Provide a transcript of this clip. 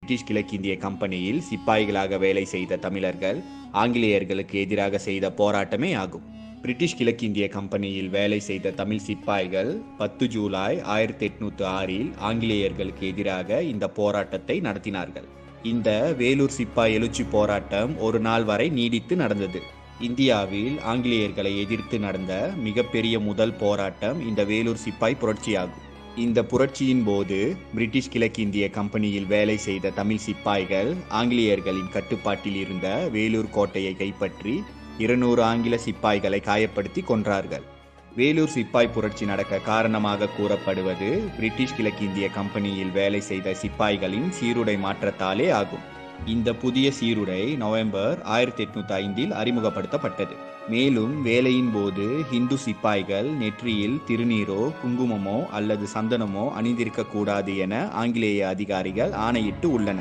British கிழக்கிந்திய கம்பெனியில் சிப்பாய்களாக வேலை செய்த தமிழர்கள் ஆங்கிலேயர்களுக்கு எதிராக செய்த போராட்டமே ஆகும். பிரிட்டிஷ் கிழக்கிந்திய கம்பெனியில் வேலை செய்த தமிழ் சிப்பாய்கள் 10 ஜூலை 1806இல் ஆங்கிலேயர்களுக்கு எதிராக இந்த போராட்டத்தை நடத்தினார்கள். இந்த வேலூர் சிப்பாய் எழுச்சி போராட்டம் ஒரு நாள் வரை நீடித்து நடந்தது. இந்தியாவில் ஆங்கிலேயர்களை எதிர்த்து நடந்த மிகப்பெரிய முதல் போராட்டம் இந்த வேலூர் சிப்பாய் புரட்சியாகும். இந்த புரட்சியின் போது பிரிட்டிஷ் கிழக்கிந்திய கம்பெனியில் வேலை செய்த தமிழ் சிப்பாய்கள் ஆங்கிலேயர்களின் கட்டுப்பாட்டில் இருந்த வேலூர் கோட்டையை கைப்பற்றி 200 ஆங்கில சிப்பாய்களை காயப்படுத்தி கொன்றார்கள். வேலூர் சிப்பாய் புரட்சி நடக்க காரணமாக கூறப்படுவது பிரிட்டிஷ் கிழக்கிந்திய கம்பெனியில் வேலை செய்த சிப்பாய்களின் சீருடை மாற்றத்தாலே ஆகும். இந்த புதிய சீருடை நவம்பர் 1805இல் அறிமுகப்படுத்தப்பட்டது. மேலும் வேலையின் போது இந்து சிப்பாய்கள் நெற்றியில் திருநீரோ குங்குமமோ அல்லது சந்தனமோ அணிந்திருக்க கூடாது என ஆங்கிலேய அதிகாரிகள் ஆணையிட்டு உள்ளனர்.